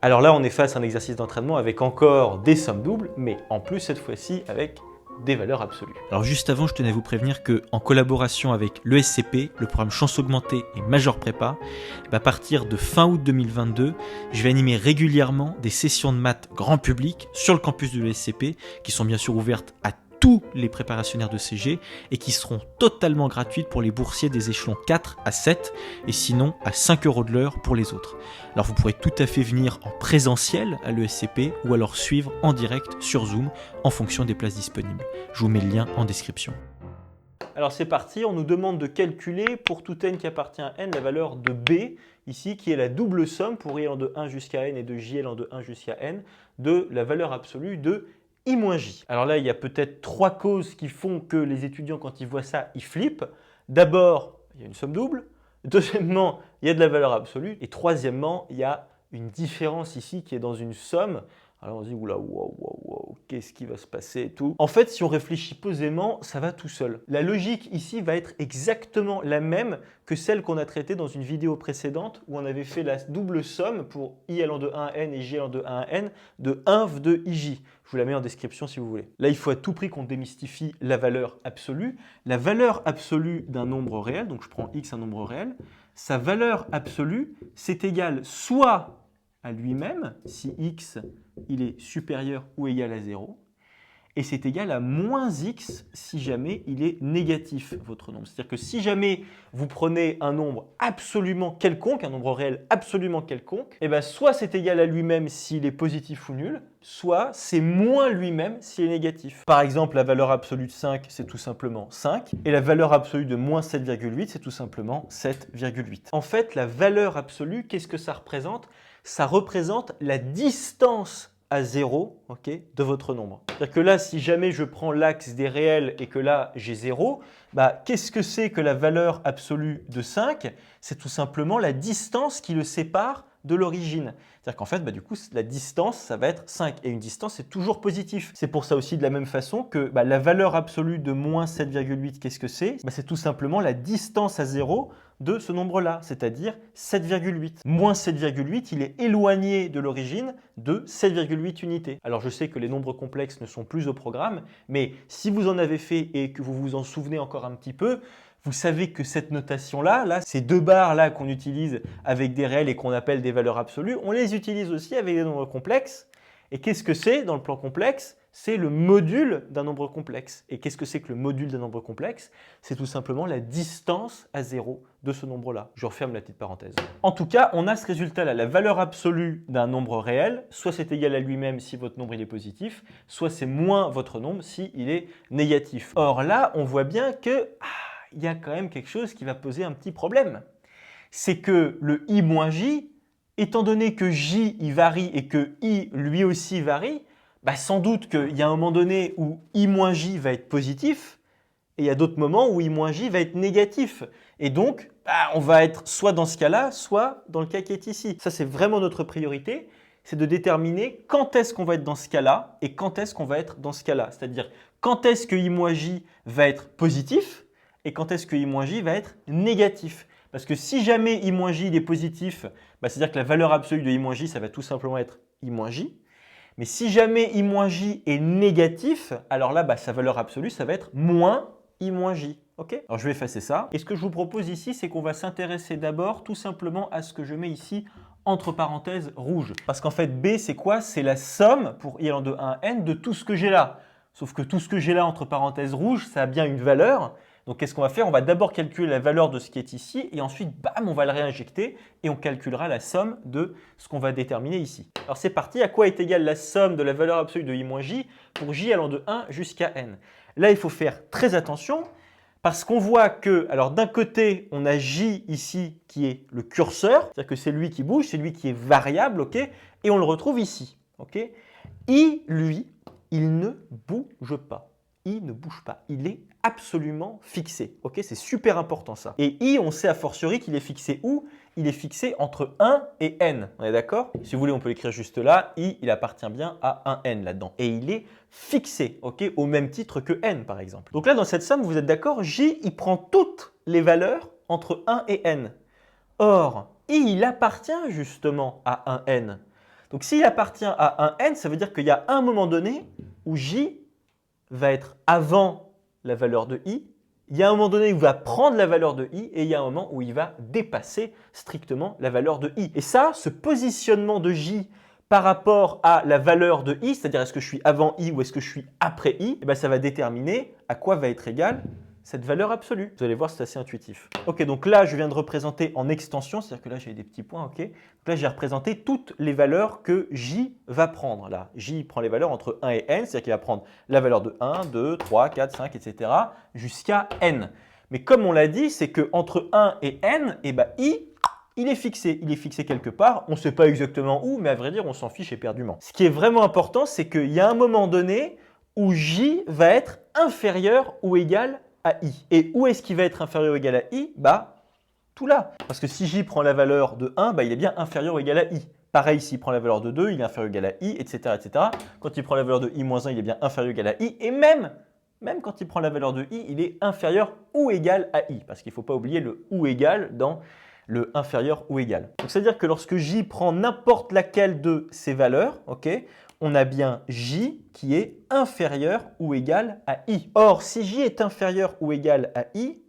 Alors là, on est face à un exercice d'entraînement avec encore des sommes doubles, mais en plus cette fois-ci avec des valeurs absolues. Alors juste avant, je tenais à vous prévenir que en collaboration avec l'ESCP, le programme Chance Augmentée et Major Prépa, à partir de fin août 2022, je vais animer régulièrement des sessions de maths grand public sur le campus de l'ESCP, qui sont bien sûr ouvertes à tous les préparationnaires de CG et qui seront totalement gratuites pour les boursiers des échelons 4 à 7 et sinon à 5 € de l'heure pour les autres. Alors vous pourrez tout à fait venir en présentiel à l'ESCP ou alors suivre en direct sur Zoom en fonction des places disponibles. Je vous mets le lien en description. Alors c'est parti, on nous demande de calculer pour tout n qui appartient à n la valeur de b, ici qui est la double somme pour i allant de 1 jusqu'à n et de j allant de 1 jusqu'à n, de la valeur absolue de i-j. Alors là, il y a peut-être trois causes qui font que les étudiants, quand ils voient ça, ils flippent. D'abord, il y a une somme double. Deuxièmement, il y a de la valeur absolue. Et troisièmement, il y a une différence ici qui est dans une somme. Alors on se dit, oula, wow, qu'est-ce qui va se passer et tout. En fait, si on réfléchit posément, ça va tout seul. La logique ici va être exactement la même que celle qu'on a traitée dans une vidéo précédente où on avait fait la double somme pour i allant de 1 à n et j allant de 1 à n de inv de ij. Je vous la mets en description si vous voulez. Là, il faut à tout prix qu'on démystifie la valeur absolue. La valeur absolue d'un nombre réel, donc je prends x, un nombre réel, sa valeur absolue, c'est égal soit à lui-même, si x il est supérieur ou égal à 0, et c'est égal à moins x si jamais il est négatif, votre nombre. C'est-à-dire que si jamais vous prenez un nombre absolument quelconque, un nombre réel absolument quelconque, et bien soit c'est égal à lui-même s'il est positif ou nul, soit c'est moins lui-même s'il est négatif. Par exemple, la valeur absolue de 5, c'est tout simplement 5, et la valeur absolue de moins 7,8, c'est tout simplement 7,8. En fait, la valeur absolue, qu'est-ce que ça représente? Ça représente la distance à 0 de votre nombre. C'est-à-dire que là, si jamais je prends l'axe des réels et que là, j'ai 0, qu'est-ce que c'est que la valeur absolue de 5? C'est tout simplement la distance qui le sépare de l'origine. C'est-à-dire qu'en fait, du coup, la distance, ça va être 5. Et une distance, c'est toujours positif. C'est pour ça aussi de la même façon que la valeur absolue de moins 7,8, qu'est-ce que c'est? C'est tout simplement la distance à 0 de ce nombre-là, c'est-à-dire 7,8. Moins 7,8, il est éloigné de l'origine de 7,8 unités. Alors je sais que les nombres complexes ne sont plus au programme, mais si vous en avez fait et que vous vous en souvenez encore un petit peu, vous savez que cette notation-là, ces deux barres-là qu'on utilise avec des réels et qu'on appelle des valeurs absolues, on les utilise aussi avec des nombres complexes. Et qu'est-ce que c'est dans le plan complexe? C'est le module d'un nombre complexe. Et qu'est-ce que c'est que le module d'un nombre complexe? C'est tout simplement la distance à 0 de ce nombre-là. Je referme la petite parenthèse. En tout cas, on a ce résultat-là. La valeur absolue d'un nombre réel, soit c'est égal à lui-même si votre nombre il est positif, soit c'est moins votre nombre si il est négatif. Or là, on voit bien que il y a quand même quelque chose qui va poser un petit problème. C'est que le i moins j, étant donné que j il varie et que i lui aussi varie, sans doute qu'il y a un moment donné où i moins j va être positif et il y a d'autres moments où i moins j va être négatif. Et donc, on va être soit dans ce cas-là, soit dans le cas qui est ici. Ça, c'est vraiment notre priorité, c'est de déterminer quand est-ce qu'on va être dans ce cas-là et quand est-ce qu'on va être dans ce cas-là. C'est-à-dire, quand est-ce que i moins j va être positif et quand est-ce que i moins j va être négatif. Parce que si jamais i moins j est positif, c'est-à-dire que la valeur absolue de i moins j, ça va tout simplement être i moins j. Mais si jamais i moins j est négatif, alors là, sa valeur absolue, ça va être moins i moins j. Okay, alors je vais effacer ça. Et ce que je vous propose ici, c'est qu'on va s'intéresser d'abord tout simplement à ce que je mets ici entre parenthèses rouges. Parce qu'en fait, b, c'est quoi? C'est la somme pour i allant de 1 à n de tout ce que j'ai là. Sauf que tout ce que j'ai là entre parenthèses rouges, ça a bien une valeur. Donc, qu'est-ce qu'on va faire? On va d'abord calculer la valeur de ce qui est ici et ensuite, bam, on va le réinjecter et on calculera la somme de ce qu'on va déterminer ici. Alors, c'est parti. À quoi est égale la somme de la valeur absolue de i moins j pour j allant de 1 jusqu'à n? Là, il faut faire très attention parce qu'on voit que, alors d'un côté, on a j ici qui est le curseur, c'est-à-dire que c'est lui qui bouge, c'est lui qui est variable, ok, et on le retrouve ici. Ok. I, lui, il ne bouge pas. I ne bouge pas. Il est absolument fixé. Ok, c'est super important ça. Et I, on sait a fortiori qu'il est fixé où? Il est fixé entre 1 et n. On est d'accord? Si vous voulez, on peut l'écrire juste là. I, il appartient bien à un n là-dedans. Et il est fixé, ok, au même titre que n par exemple. Donc là, dans cette somme, vous êtes d'accord? J, il prend toutes les valeurs entre 1 et n. Or, I, il appartient justement à un n. Donc s'il appartient à un n, ça veut dire qu'il y a un moment donné où j va être avant la valeur de i, il y a un moment donné où il va prendre la valeur de i et il y a un moment où il va dépasser strictement la valeur de i. Et ça, ce positionnement de j par rapport à la valeur de i, c'est-à-dire est-ce que je suis avant i ou est-ce que je suis après i, eh bien, ça va déterminer à quoi va être égale cette valeur absolue. Vous allez voir, c'est assez intuitif. Ok, donc là, je viens de représenter en extension, c'est-à-dire que là, j'ai des petits points, ok. Donc là, j'ai représenté toutes les valeurs que j va prendre. Là, j prend les valeurs entre 1 et n, c'est-à-dire qu'il va prendre la valeur de 1, 2, 3, 4, 5, etc. jusqu'à n. Mais comme on l'a dit, c'est qu'entre 1 et n, eh ben, i, il est fixé. Il est fixé quelque part. On ne sait pas exactement où, mais à vrai dire, on s'en fiche éperdument. Ce qui est vraiment important, c'est qu'il y a un moment donné où j va être inférieur ou égal à i. Et où est-ce qu'il va être inférieur ou égal à i? Bah, tout là. Parce que si j prend la valeur de 1, bah, il est bien inférieur ou égal à i. Pareil, s'il prend la valeur de 2, il est inférieur ou égal à i, etc., etc. Quand il prend la valeur de i-1, il est bien inférieur ou égal à i. Et même quand il prend la valeur de i, il est inférieur ou égal à i. Parce qu'il ne faut pas oublier le ou égal dans le inférieur ou égal. Donc, c'est-à-dire que lorsque j prend n'importe laquelle de ces valeurs, ok, on a bien j qui est inférieur ou égal à i. Or, si j est inférieur ou égal à i,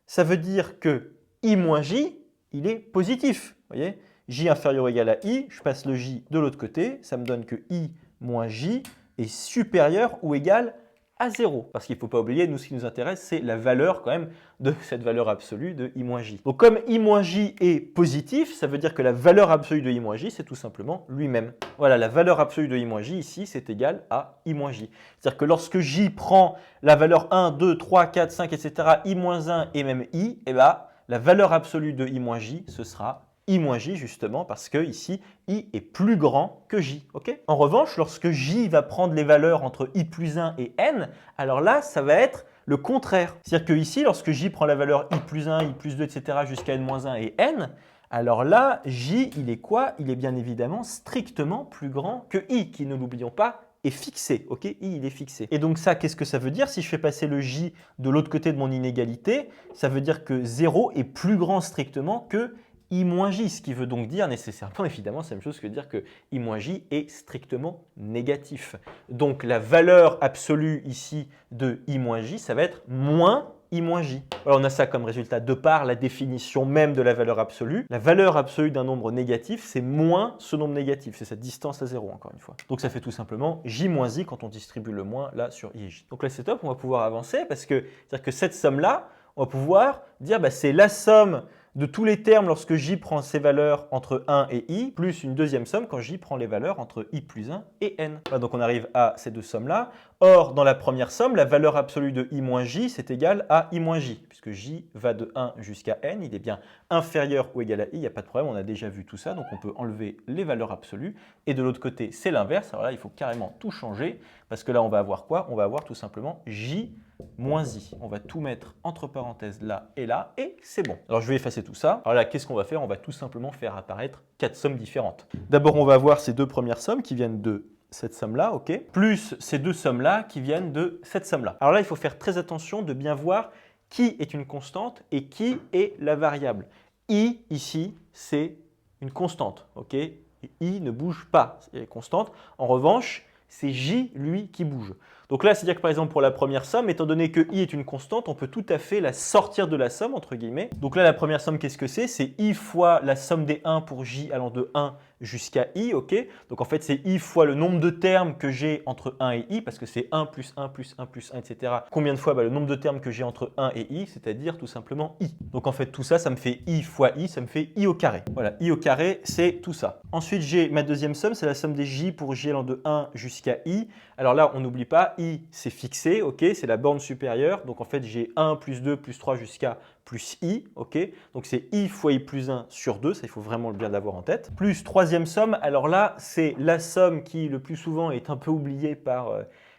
ça veut dire que i moins j, il est positif. Vous voyez, j inférieur ou égal à i, je passe le j de l'autre côté, ça me donne que i moins j est supérieur ou égal à 0. Parce qu'il ne faut pas oublier, nous, ce qui nous intéresse, c'est la valeur quand même de cette valeur absolue de i moins j. Donc, comme i moins j est positif, ça veut dire que la valeur absolue de i moins j, c'est tout simplement lui-même. Voilà, la valeur absolue de i moins j, ici, c'est égal à i moins j. C'est-à-dire que lorsque j prend la valeur 1, 2, 3, 4, 5, etc., i moins 1 et même i, eh ben, la valeur absolue de i moins j, ce sera i moins j justement parce que ici i est plus grand que j. Okay, en revanche, lorsque j va prendre les valeurs entre i plus 1 et n, alors là, ça va être le contraire. C'est-à-dire que ici, lorsque j prend la valeur i plus 1, i plus 2, etc. jusqu'à n-1 et n, alors là, j, il est quoi? Il est bien évidemment strictement plus grand que i, qui, ne l'oublions pas, est fixé. Ok, i, il est fixé. Et donc ça, qu'est-ce que ça veut dire? Si je fais passer le j de l'autre côté de mon inégalité, ça veut dire que 0 est plus grand strictement que i moins j, ce qui veut donc dire nécessairement, évidemment, c'est la même chose que dire que i moins j est strictement négatif. Donc la valeur absolue ici de i moins j, ça va être moins i moins j. Alors on a ça comme résultat de par la définition même de la valeur absolue. La valeur absolue d'un nombre négatif, c'est moins ce nombre négatif, c'est cette distance à 0 encore une fois. Donc ça fait tout simplement j moins i quand on distribue le moins là sur i et j. Donc là c'est top, on va pouvoir avancer parce que, c'est-à-dire que cette somme-là, on va pouvoir dire bah, c'est la somme de tous les termes lorsque j prend ses valeurs entre 1 et i, plus une deuxième somme quand j prend les valeurs entre i plus 1 et n. Voilà, donc on arrive à ces deux sommes-là. Or, dans la première somme, la valeur absolue de i moins j, c'est égal à i moins j. Puisque j va de 1 jusqu'à n, il est bien inférieur ou égal à i, il n'y a pas de problème, on a déjà vu tout ça, donc on peut enlever les valeurs absolues. Et de l'autre côté, c'est l'inverse. Alors là, il faut carrément tout changer, parce que là, on va avoir quoi? On va avoir tout simplement j moins i. On va tout mettre entre parenthèses là, et c'est bon. Alors je vais effacer tout ça. Alors là, qu'est-ce qu'on va faire? On va tout simplement faire apparaître 4 sommes différentes. D'abord, on va avoir ces deux premières sommes qui viennent de cette somme-là, ok, plus ces deux sommes-là qui viennent de cette somme-là. Alors là, il faut faire très attention de bien voir qui est une constante et qui est la variable. I, ici, c'est une constante, ok? Et I ne bouge pas, c'est constante. En revanche, c'est J, lui, qui bouge. Donc là, c'est-à-dire que par exemple pour la première somme, étant donné que i est une constante, on peut tout à fait la sortir de la somme, entre guillemets. Donc là, la première somme, qu'est-ce que c'est? C'est i fois la somme des 1 pour j allant de 1 jusqu'à i, ok? Donc en fait, c'est i fois le nombre de termes que j'ai entre 1 et i, parce que c'est 1 plus 1 plus 1 plus 1, etc. Combien de fois? Le nombre de termes que j'ai entre 1 et i, c'est-à-dire tout simplement i. Donc en fait, tout ça, ça me fait i fois i, ça me fait i au carré. Voilà, i au carré, c'est tout ça. Ensuite, j'ai ma deuxième somme, c'est la somme des j pour j allant de 1 jusqu'à i. Alors là, on n'oublie pas, i, c'est fixé, ok? C'est la borne supérieure. Donc en fait, j'ai 1 plus 2 plus 3 jusqu'à plus i, ok? Donc c'est i fois i plus 1 sur 2, ça il faut vraiment bien l'avoir en tête. Plus troisième somme, alors là, c'est la somme qui le plus souvent est un peu oubliée par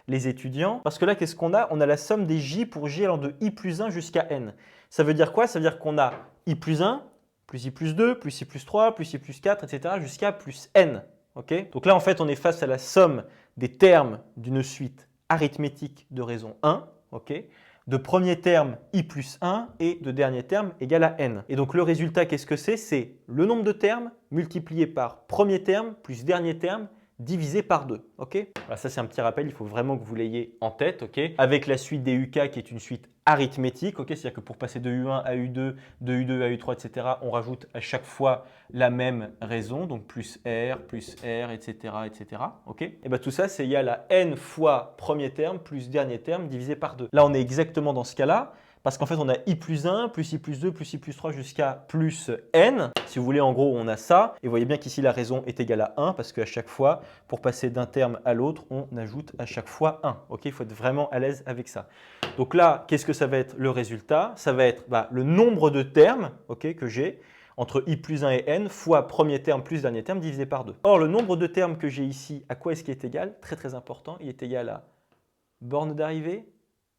les étudiants. Parce que là, qu'est-ce qu'on a? On a la somme des j pour j allant de i plus 1 jusqu'à n. Ça veut dire quoi? Ça veut dire qu'on a i plus 1, plus i plus 2, plus i plus 3, plus i plus 4, etc. jusqu'à plus n. Okay? Donc là, en fait, on est face à la somme des termes d'une suite arithmétique de raison 1. Okay? de premier terme i plus 1 et de dernier terme égal à n. Et donc le résultat, qu'est-ce que c'est? C'est le nombre de termes multiplié par premier terme plus dernier terme divisé par 2. Okay, voilà, ça c'est un petit rappel, il faut vraiment que vous l'ayez en tête. Okay, avec la suite des UK qui est une suite arithmétique, okay, c'est-à-dire que pour passer de U1 à U2, de U2 à U3, etc., on rajoute à chaque fois la même raison, donc plus R, etc., etc. Okay, et bien tout ça, c'est égal à n fois premier terme plus dernier terme divisé par 2. Là, on est exactement dans ce cas-là. Parce qu'en fait, on a i plus 1, plus i plus 2, plus i plus 3 jusqu'à plus n. Si vous voulez, en gros, on a ça. Et vous voyez bien qu'ici, la raison est égale à 1 parce qu'à chaque fois, pour passer d'un terme à l'autre, on ajoute à chaque fois 1. Okay, il faut être vraiment à l'aise avec ça. Donc là, qu'est-ce que ça va être le résultat? Ça va être le nombre de termes que j'ai entre i plus 1 et n fois premier terme plus dernier terme divisé par 2. Or, le nombre de termes que j'ai ici, à quoi est-ce qu'il est égal? Très, très important. Il est égal à borne d'arrivée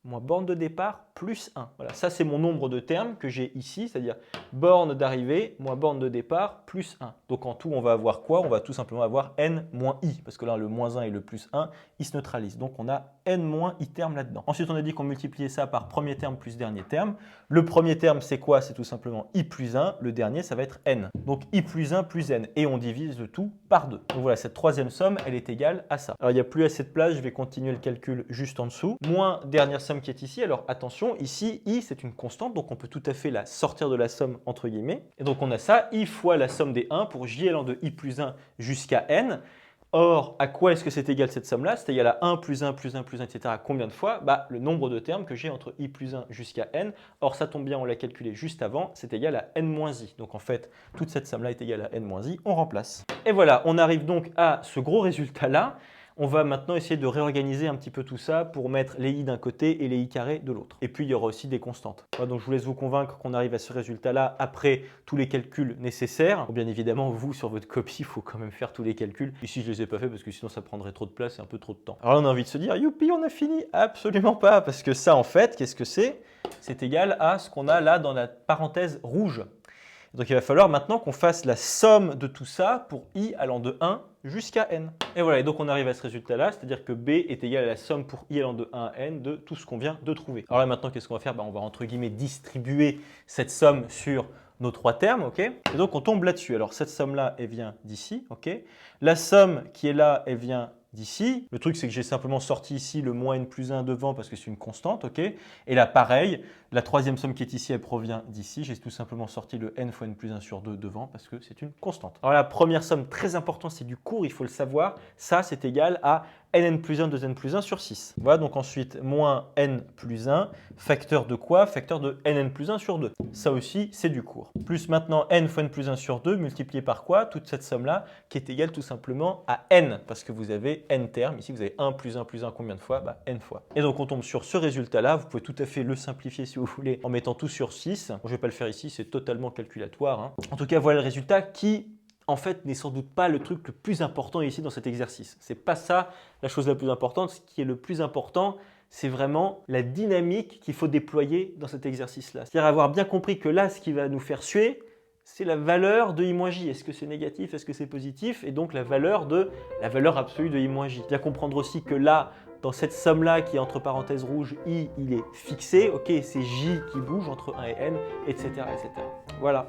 moins borne de départ plus 1. Voilà, ça c'est mon nombre de termes que j'ai ici, c'est-à-dire borne d'arrivée moins borne de départ plus 1. Donc en tout, on va avoir quoi? On va tout simplement avoir n moins i, parce que là, le moins 1 et le plus 1, ils se neutralisent. Donc on a n moins i termes là-dedans. Ensuite, on a dit qu'on multipliait ça par premier terme plus dernier terme. Le premier terme, c'est quoi? C'est tout simplement i plus 1. Le dernier, ça va être n. Donc i plus 1 plus n. Et on divise le tout par 2. Donc voilà, cette troisième somme, elle est égale à ça. Alors il n'y a plus assez de place, je vais continuer le calcul juste en dessous. Moins dernière somme qui est ici. Alors attention, ici, i c'est une constante, donc on peut tout à fait la sortir de la somme entre guillemets. Et donc on a ça, i fois la somme des 1 pour j allant de i plus 1 jusqu'à n. Or, à quoi est-ce que c'est égal cette somme-là? C'est égal à 1 plus 1 plus 1 plus 1, etc. Combien de fois? Le nombre de termes que j'ai entre i plus 1 jusqu'à n. Or, ça tombe bien, on l'a calculé juste avant, c'est égal à n moins i. Donc en fait, toute cette somme-là est égale à n moins i, on remplace. Et voilà, on arrive donc à ce gros résultat-là. On va maintenant essayer de réorganiser un petit peu tout ça pour mettre les i d'un côté et les i carrés de l'autre. Et puis, il y aura aussi des constantes. Voilà, donc, je vous laisse vous convaincre qu'on arrive à ce résultat-là après tous les calculs nécessaires. Bon, bien évidemment, vous, sur votre copie, il faut quand même faire tous les calculs. Ici, je ne les ai pas fait parce que sinon, ça prendrait trop de place et un peu trop de temps. Alors là, on a envie de se dire, youpi, on a fini. Absolument pas, parce que ça, en fait, qu'est-ce que c'est? C'est égal à ce qu'on a là dans la parenthèse rouge. Donc, il va falloir maintenant qu'on fasse la somme de tout ça pour i allant de 1 jusqu'à n. Et voilà, et donc on arrive à ce résultat-là, c'est-à-dire que b est égal à la somme pour i allant de 1 à n de tout ce qu'on vient de trouver. Alors là, maintenant, qu'est-ce qu'on va faire? On va entre guillemets distribuer cette somme sur nos trois termes, ok? Et donc, on tombe là-dessus. Alors, cette somme-là, elle vient d'ici, ok? La somme qui est là, elle vient d'ici. Le truc, c'est que j'ai simplement sorti ici le moins n plus 1 devant parce que c'est une constante, ok? Et là, pareil, la troisième somme qui est ici, elle provient d'ici. J'ai tout simplement sorti le n fois n plus 1 sur 2 devant parce que c'est une constante. Alors la première somme très importante, c'est du cours, il faut le savoir. Ça, c'est égal à nn plus 1 2n plus 1 sur 6. Voilà, donc ensuite, moins n plus 1, facteur de quoi? Facteur de nn plus 1 sur 2. Ça aussi, c'est du cours. Plus maintenant n fois n plus 1 sur 2 multiplié par quoi? Toute cette somme-là qui est égale tout simplement à n, parce que vous avez n termes. Ici, vous avez 1 plus 1 plus 1 combien de fois? N fois. Et donc, on tombe sur ce résultat-là. Vous pouvez tout à fait le simplifier si vous voulez en mettant tout sur 6. Bon, je ne vais pas le faire ici, c'est totalement calculatoire, hein. En tout cas, voilà le résultat qui en fait, n'est sans doute pas le truc le plus important ici dans cet exercice. C'est pas ça la chose la plus importante. Ce qui est le plus important, c'est vraiment la dynamique qu'il faut déployer dans cet exercice-là. C'est-à-dire avoir bien compris que là, ce qui va nous faire suer, c'est la valeur de i moins j. Est-ce que c'est négatif? Est-ce que c'est positif? Et donc la valeur absolue de i moins j. Bien comprendre aussi que là, dans cette somme-là qui est entre parenthèses rouges, i, il est fixé. Ok, c'est j qui bouge entre 1 et n, etc., etc. Voilà.